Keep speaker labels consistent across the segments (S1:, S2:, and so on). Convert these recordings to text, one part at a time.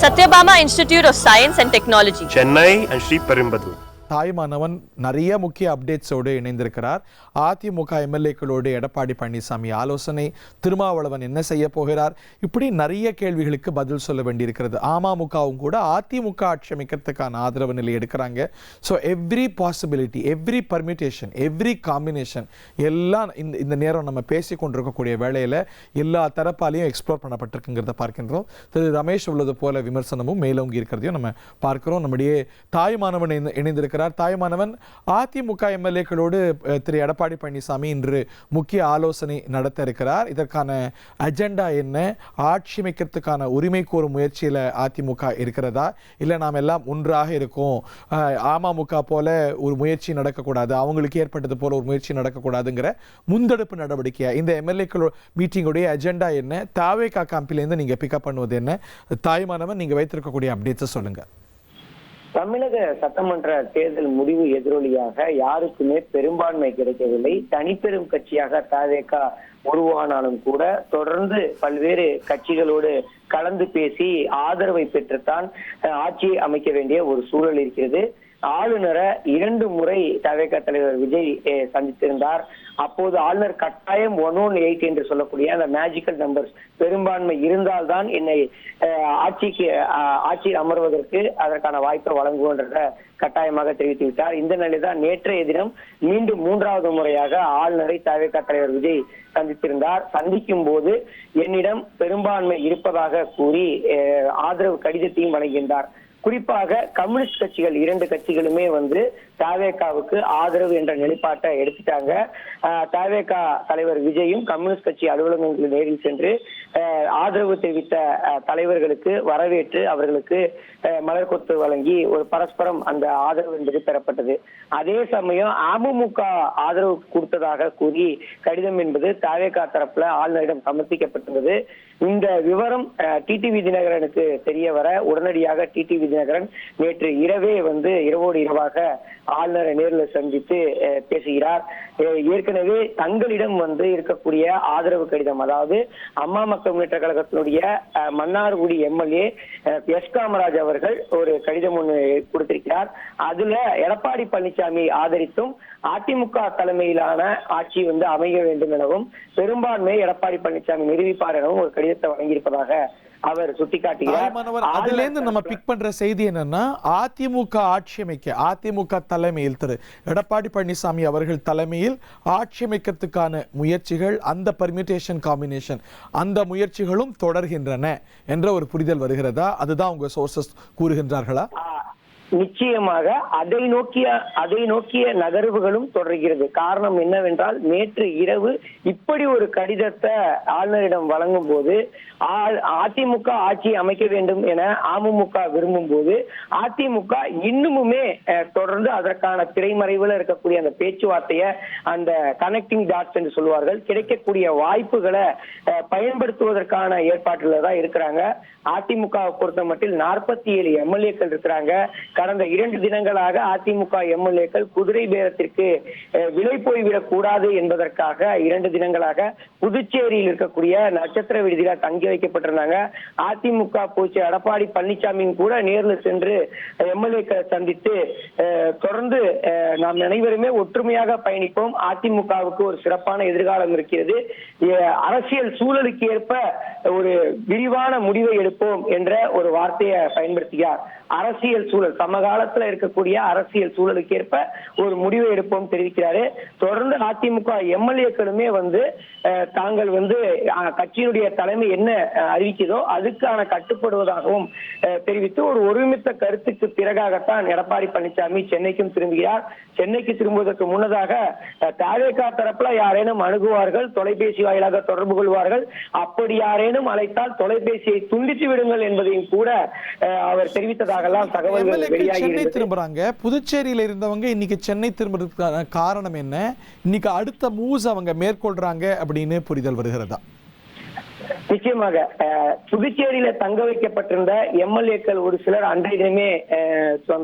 S1: Satyabama Institute of Science and Technology,
S2: Chennai and Sri Perumbudur.
S3: தாய்மானவன் நிறைய முக்கிய அப்டேட்ஸோடு இணைந்திருக்கிறார். அதிமுக எம்எல்ஏக்களோடு எடப்பாடி பழனிசாமி ஆலோசனை, திருமாவளவன் என்ன செய்ய போகிறார், இப்படி நிறைய கேள்விகளுக்கு பதில் சொல்ல வேண்டியிருக்கிறது. அமமுகவும் கூட அதிமுக ஆட்சி அமைக்கிறதுக்கான ஆதரவு நிலை எடுக்கிறாங்க. So every possibility, every permutation, every combination எல்லாம் இந்த நேரம் நம்ம பேசி கொண்டிருக்கக்கூடிய வேளையில் எல்லா தரப்பாலையும் எக்ஸ்ப்ளோர் பண்ணப்பட்டிருக்குங்கிறத பார்க்கின்றோம். திரு ரமேஷ் உள்ளது போல விமர்சனமும் மேலோங்கி இருக்கிறதையும் நம்ம பார்க்கிறோம். நம்முடைய தாய்மானவன் இணைந்திருக்கிறார். தாய்மானவன், அதிமுக எம்எல்ஏக்களோடு திரு எடப்பாடி பழனிசாமி இன்று முக்கிய ஆலோசனை நடத்த இருக்கிறார். இதற்கான அஜெண்டா என்ன? ஆட்சி அமைக்கிறதுக்கான உரிமை கோரும் முயற்சியில் அதிமுக இருக்கிறதா, இல்லை நாம் எல்லாம் ஒன்றாக இருக்கோம், அமமுக போல ஒரு முயற்சி நடக்கக்கூடாது, அவங்களுக்கு ஏற்பட்டது போல ஒரு முயற்சி நடக்கக்கூடாதுங்கிற முந்தெடுப்பு நடவடிக்கையா? இந்த எம்எல்ஏக்களோட மீட்டிங்குடைய அஜெண்டா என்ன? தாவேகா கேம்பிலேருந்து நீங்கள் பிக்கப் பண்ணுவது என்ன? தாய்மானவன், நீங்கள் வைத்திருக்கக்கூடிய அப்டேட்ஸை சொல்லுங்கள்.
S4: தமிழக சட்டமன்ற தேர்தல் முடிவு எதிரொலியாக யாருக்குமே பெரும்பான்மை கிடைக்கவில்லை. தனிப்பெரும் கட்சியாக தாவேகா உருவானாலும் கூட தொடர்ந்து பல்வேறு கட்சிகளோடு கலந்து பேசி ஆதரவை பெற்றுத்தான் ஆட்சியை அமைக்க வேண்டிய ஒரு சூழல் இருக்கிறது. ஆளுநரை 2 முறை தவேக தலைவர் விஜய் சந்தித்திருந்தார். அப்போது ஆளுநர் கட்டாயம் 118 என்று சொல்லக்கூடிய அந்த மேஜிக்கல் நம்பர்ஸ் பெரும்பான்மை இருந்தால்தான் என்னை ஆட்சியில் அமர்வதற்கு அதற்கான வாய்ப்பை வழங்குவோன்ற கட்டாயமாக தெரிவித்து விட்டார். இந்த நிலைதான் நேற்றைய தினம் மீண்டும் 3வது முறையாக ஆளுநரை தவேக தலைவர் விஜய் சந்தித்திருந்தார். சந்திக்கும் போது என்னிடம் பெரும்பான்மை இருப்பதாக கூறி ஆதரவு கடிதத்தையும் வழங்குகின்றார். குறிப்பாக கம்யூனிஸ்ட் கட்சிகள் 2 கட்சிகளுமே தாவேகாவுக்கு ஆதரவு என்ற நிலைப்பாட்டை எடுத்துட்டாங்க. தாவேகா தலைவர் விஜயும் கம்யூனிஸ்ட் கட்சி அலுவலகங்களில் நேரில் சென்று ஆதரவு தெரிவித்த தலைவர்களுக்கு வரவேற்று அவர்களுக்கு மலர் கொத்து வழங்கி ஒரு பரஸ்பரம் அந்த ஆதரவு என்பது பெறப்பட்டது. அதே சமயம் அமமுக ஆதரவு கொடுத்ததாக கூறி கடிதம் என்பது தாவேகா தரப்புல ஆளுநரிடம் சமர்ப்பிக்கப்பட்டுள்ளது. இந்த விவரம் டிடிவி தினகரனுக்கு தெரிய வர உடனடியாக டிடிவி தினகரன் நேற்று இரவே இரவோடு இரவாக ஆளுநரை நேரில் சந்தித்து பேசுகிறார். ஏற்கனவே தங்களிடம் இருக்கக்கூடிய ஆதரவு கடிதம், அதாவது அம்மா மக்கள் முன்னேற்ற கழகத்தினுடைய மன்னார்குடி எம்எல்ஏ எஸ் காமராஜ் அவர்கள் ஒரு கடிதம் ஒன்று கொடுத்திருக்கிறார். அதுல எடப்பாடி பழனிசாமி ஆதரித்தும் அதிமுக தலைமையிலான ஆட்சி அமைய வேண்டும் எனவும் பெரும்பான்மையை எடப்பாடி பழனிசாமி நிரூபிப்பார் எனவும் ஒரு கடிதத்தை வழங்கியிருப்பதாக அவர் சுட்டிக்காட்டுகிறார்.
S3: அதுல இருந்து நம்ம பிக் பண்ற செய்தி என்னன்னா, அதிமுக ஆட்சி அமைக்க அதிமுக தலைமையில் திரு எடப்பாடி பழனிசாமி அவர்கள் தலைமையில் ஆட்சி அமைக்கிறதுக்கான முயற்சிகள், அந்த பர்மியூட்டேஷன் காம்பினேஷன், அந்த முயற்சிகளும் தொடர்கின்றன என்ற ஒரு புரிதல் வருகிறதா? அதுதான் உங்க சோர்சஸ் கூறுகின்றார்களா?
S4: நிச்சயமாக அதை நோக்கிய நகர்வுகளும் தொடர்கிறது. காரணம் என்னவென்றால், நேற்று இரவு இப்படி ஒரு கடிதத்தை ஆளுநரிடம் வழங்கும் போது அதிமுக ஆட்சி அமைக்க வேண்டும் என அமமுக விரும்பும் போது அதிமுக இன்னுமுமே தொடர்ந்து அதற்கான திரைமறைவில் இருக்கக்கூடிய அந்த பேச்சுவார்த்தையை, அந்த கனெக்டிங் டாட்ஸ் என்று சொல்வார்கள், கிடைக்கக்கூடிய வாய்ப்புகளை பயன்படுத்துவதற்கான ஏற்பாட்டில் தான் இருக்கிறாங்க. அதிமுக பொறுத்த மட்டில் 47 எம்எல்ஏக்கள் இருக்கிறாங்க. கடந்த 2 தினங்களாக அதிமுக எம்எல்ஏக்கள் குதிரை பேரத்திற்கு விலை போய்விடக் கூடாது என்பதற்காக 2 தினங்களாக புதுச்சேரியில் இருக்கக்கூடிய நட்சத்திர விடுதியில தங்கி வைக்கப்பட்டிருந்தாங்க. அதிமுக போச்சு எடப்பாடி பழனிசாமியும் கூட நேரில் சென்று எம்எல்ஏக்களை சந்தித்து தொடர்ந்து நாம் அனைவருமே ஒற்றுமையாக பயணிப்போம், அதிமுகவுக்கு ஒரு சிறப்பான எதிர்காலம் இருக்கிறது, அரசியல் சூழலுக்கு ஏற்ப ஒரு விரிவான முடிவை எடுப்போம் என்ற ஒரு வார்த்தையை பயன்படுத்துகிறார். அரசியல் சூழல், சமகாலத்தில் இருக்கக்கூடிய அரசியல் சூழலுக்கு ஏற்ப ஒரு முடிவை எடுப்போம் தெரிவிக்கிறாரு. தொடர்ந்து அதிமுக எம்எல்ஏக்களுமே தாங்கள் கட்சியினுடைய தலைமை என்ன அறிவிக்கிறதோ அதுக்கான கட்டுப்படுவதாகவும் தெரிவித்து ஒரு ஒருமித்த கருத்துக்கு பிறகாகத்தான் எடப்பாடி பழனிசாமி சென்னைக்கும் திரும்புகிறார். சென்னைக்கு திரும்புவதற்கு முன்னதாக தாவேகா தரப்புல யாரேனும் அணுகுவார்கள், தொலைபேசி வாயிலாக தொடர்பு கொள்வார்கள், அப்படி யாரேனும் அழைத்தால் தொலைபேசியை துண்டித்து விடுங்கள் என்பதையும் கூட அவர் தெரிவித்ததாக
S3: சென்னை திரும்புறாங்க. புதுச்சேரியில இருந்தவங்க இன்னைக்கு சென்னை திரும்புறதுக்கான காரணம் என்ன? இன்னைக்கு அடுத்த மூவ்ஸ் அவங்க மேற்கொள்றாங்க அப்படின்னு புரிதல் வருகிறதா?
S4: நிச்சயமாக புதுச்சேரியில தங்க வைக்கப்பட்டிருந்த எம்எல்ஏக்கள் ஒரு சிலர் அன்றைய தினமே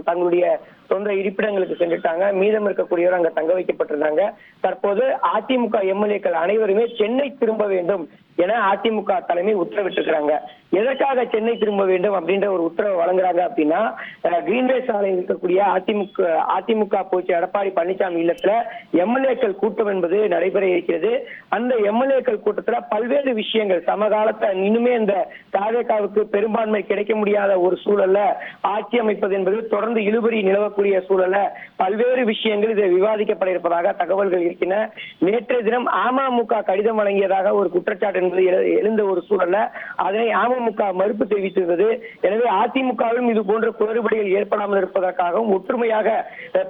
S4: தங்களுடைய சொந்த இருப்பிடங்களுக்கு சென்றுட்டாங்க. மீதம் இருக்கக்கூடியவர் அங்க தங்க வைக்கப்பட்டிருந்தாங்க. தற்போது அதிமுக எம்எல்ஏக்கள் அனைவருமே சென்னை திரும்ப வேண்டும், என அதிமுக தலைமை உத்தரவிட்டிருக்கிறாங்க. எதற்காக சென்னை திரும்ப வேண்டும் அப்படின்ற ஒரு உத்தரவு வழங்குறாங்க அப்படின்னா, கிரீன்வே சாலையில் இருக்கக்கூடிய அதிமுக பொதுச் எடப்பாடி பழனிசாமி இல்லத்துல எம்எல்ஏக்கள் கூட்டம் என்பது நடைபெற இருக்கிறது. அந்த எம்எல்ஏக்கள் கூட்டத்துல பல்வேறு விஷயங்கள் சமகாலத்தை இன்னுமே இந்த தாவேகாவுக்கு பெரும்பான்மை கிடைக்க முடியாத ஒரு சூழல்ல ஆட்சி அமைப்பது என்பது தொடர்ந்து இழுபறி நிலவக்கூடிய சூழல்ல பல்வேறு விஷயங்கள் இதில் விவாதிக்கப்பட இருப்பதாக தகவல்கள் இருக்கின்றன. நேற்றைய தினம் அமமுக கடிதம் வழங்கியதாக ஒரு குற்றச்சாட்டு என்பது எழுந்த ஒரு சூழல்ல அதனை அமமுக மறுப்பு தெரிவித்திருந்தது. எனவே அதிமுகவும் இது போன்ற குளறுபடிகள் ஏற்படாமல் இருப்பதற்காகவும் ஒற்றுமையாக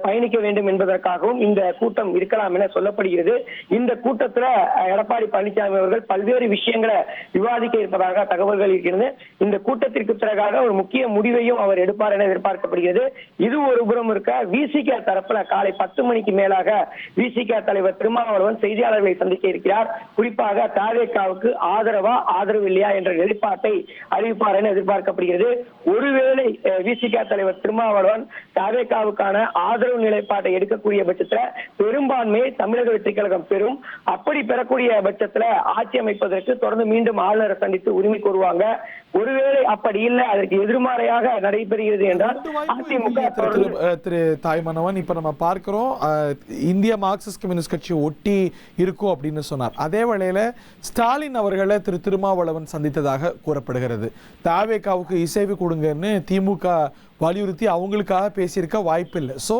S4: பயணிக்க வேண்டும் என்பதற்காகவும் இந்த கூட்டம் இருக்கலாம் என சொல்லப்படுகிறது. இந்த கூட்டத்தில் எடப்பாடி பழனிசாமி அவர்கள் பல்வேறு விஷயங்களை விவாதிக்க இருப்பதாக தகவல்கள் இருக்கிறது. இந்த கூட்டத்திற்கு பிறகாக ஒரு முக்கிய முடிவையும் அவர் எடுப்பார் என எதிர்பார்க்கப்படுகிறது. இது ஒரு புறம் இருக்க, விசிக தரப்புல காலை 10 மணிக்கு மேலாக விசிக தலைவர் திருமாவளவன் செய்தியாளர்களை சந்திக்க இருக்கிறார். குறிப்பாக தாவேகாவுக்கு ஆதரவு இல்லையா என்ற நிலைப்பாட்டை அறிவிப்பார் என எதிர்பார்க்கப்படுகிறது. ஒருவேளை விசிக தலைவர் திருமாவளவன் தாவேகாவுக்கான ஆதரவு நிலைப்பாட்டை எடுக்கக்கூடிய பட்சத்தில் பெரும்பான்மையை தமிழக வெற்றி கழகம் பெறும். அப்படி பெறக்கூடிய பட்சத்தில் ஆட்சி அமைப்பதற்கு தொடர்ந்து மீண்டும் ஆளுநரை சந்தித்து உரிமை கோருவாங்க. ஒருவேளை அப்படி இல்லை, அதற்கு எதிர்மறையாக நடைபெறுகிறது என்றால் அதிமுக
S3: திரு தாய்மனவன் இப்ப நம்ம பார்க்கிறோம் இந்திய மார்க்சிஸ்ட் கம்யூனிஸ்ட் கட்சி ஒட்டி இருக்கும் அப்படின்னு சொன்னார். அதே வேளையில ஸ்டாலின் அவர்களை திரு திருமாவளவன் சந்தித்ததாக கூறப்படுகிறது. தாவேகாவுக்கு இசைவு கொடுங்கன்னு திமுக வலியுறுத்தி அவங்களுக்காக பேசியிருக்க வாய்ப்பு இல்லை. ஸோ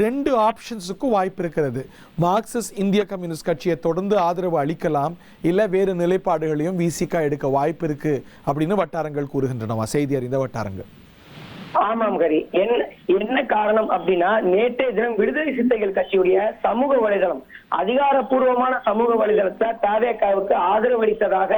S3: 2 ஆப்ஷன்ஸுக்கும் வாய்ப்பு இருக்கிறது. மார்க்சிஸ்ட் இந்திய கம்யூனிஸ்ட் கட்சியை தொடர்ந்து ஆதரவு அளிக்கலாம், இல்லை வேறு நிலைப்பாடுகளையும் விசிக எடுக்க வாய்ப்பு இருக்கு அப்படின்னு வட்டாரங்கள் கூறுகின்றனவா, செய்தி அறிந்த வட்டாரங்கள்?
S4: ஆமாம் கரி. என்ன காரணம் அப்படின்னா, நேற்றைய தினம் விடுதலை சிறுத்தைகள் கட்சியுடைய சமூக வலைதளம், அதிகாரப்பூர்வமான சமூக வலைதளத்தை தாவேகாவுக்கு ஆதரவு அளித்ததாக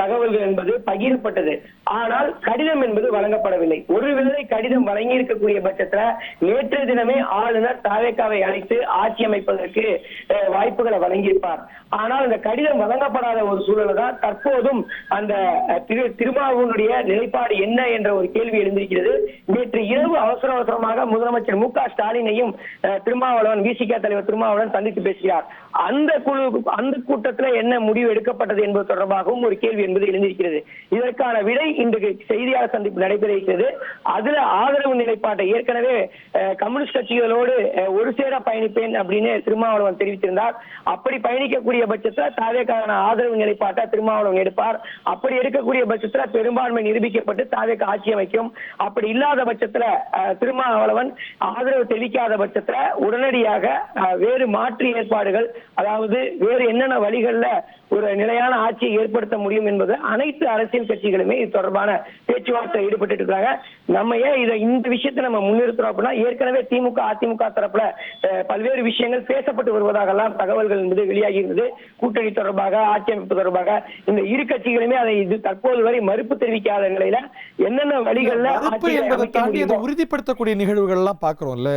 S4: தகவல்கள் என்பது பகிரப்பட்டது. ஆனால் கடிதம் என்பது வழங்கப்படவில்லை. ஒருவேளை கடிதம் வழங்கி இருக்கக்கூடிய பட்சத்துல நேற்றைய தினமே ஆளுநர் தாவேகாவை அழைத்து ஆட்சி அமைப்பதற்கு வாய்ப்புகளை வழங்கியிருப்பார். ஆனால் அந்த கடிதம் வழங்கப்படாத ஒரு சூழல் தான் தற்போதும் அந்த திருமாவளவனுடைய நிலைப்பாடு என்ன என்ற ஒரு கேள்வி எழுந்திருக்கிறது. நேற்று இரவு அவசரமாக முதலமைச்சர் மு.க. ஸ்டாலினையும் திருமாவளவன் விசிக தலைவர் திருமாவளவன் சந்தித்து பேசுகிறார். அந்த கூட்டத்தில் என்ன முடிவு எடுக்கப்பட்டது என்பது தொடர்பாகவும் ஒரு கேள்வி என்பது எழுந்திருக்கிறது. இதற்கான விடை இன்றைக்கு செய்தியாளர் சந்திப்பு நடைபெற இருக்கிறது. அதுல ஆதரவு நிலைப்பாட்டை ஏற்கனவே கம்யூனிஸ்ட் கட்சிகளோடு ஒரு சேர பயணிப்பேன் அப்படின்னு திருமாவளவன் தெரிவித்திருந்தார். அப்படி பயணிக்கக்கூடிய பட்சத்தில் தாவேக்கான ஆதரவு நிலைப்பாட்டை திருமாவளவன் எடுப்பார். அப்படி எடுக்கக்கூடிய பட்சத்தில் பெரும்பான்மை நிரூபிக்கப்பட்டு தாவேக்கா ஆட்சி அமைக்கும். அப்படி இல்லாத பட்சத்துல திருமாவளவன் ஆதரவு தெரிவிக்காத பட்சத்துல உடனடியாக வேறு மாற்று ஏற்பாடுகள், அதாவது வேறு என்னென்ன வழிகள்ல ஒரு நிலையான ஆட்சியை ஏற்படுத்த முடியும் என்பது அனைத்து அரசியல் கட்சிகளுமே இது தொடர்பான பேச்சுவார்த்தை ஈடுபட்டு இருக்காங்க. நம்ம ஏன் இந்த விஷயத்தை நம்ம முன்னிறுத்துறோம் அப்படின்னா, ஏற்கனவே திமுக அதிமுக தரப்புல பல்வேறு விஷயங்கள் பேசப்பட்டு வருவதாகலாம் தகவல்கள் என்பது வெளியாகி இருந்தது. கூட்டணி தொடர்பாக, ஆட்சி அமைப்பு தொடர்பாக இந்த இரு கட்சிகளுமே அதை இது தற்போது வரை மறுப்பு தெரிவிக்காத நிலையில என்னென்ன வழிகள்ல
S3: உறுதிப்படுத்தக்கூடிய நிகழ்வுகள் எல்லாம் பார்க்கிறோம்ல.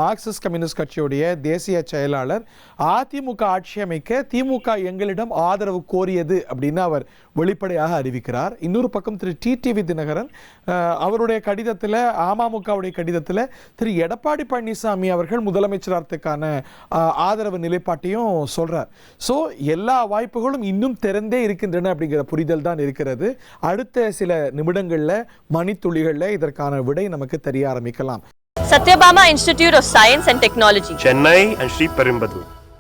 S3: மார்க்சிஸ்ட் கம்யூனிஸ்ட் கட்சியுடைய தேசிய செயலாளர் அதிமுக ஆட்சி அமைக்க திமுக எங்களிடம் ஆதரவு கோரியது அப்படின்னு அவர் வெளிப்படையாக அறிவிக்கிறார். இன்னொரு பக்கம் திரு டிடிவி தினகரன் அவருடைய கடிதத்தில், அமமுகவுடைய கடிதத்தில் திரு எடப்பாடி பழனிசாமி அவர்கள் முதலமைச்சராகிறதுக்கான ஆதரவு நிலைப்பாட்டையும் சொல்றார். ஸோ எல்லா வாய்ப்புகளும் இன்னும் திறந்தே இருக்கின்றன அப்படிங்கிற புரிதல் தான் இருக்கிறது. அடுத்த சில நிமிடங்கள்ல மணித்துளிகள்ல இதற்கான விடை நமக்கு தெரிய ஆரம்பிக்கலாம்.
S1: Satyabama Institute of Science and Technology,
S2: Chennai and Sri Perumbudur.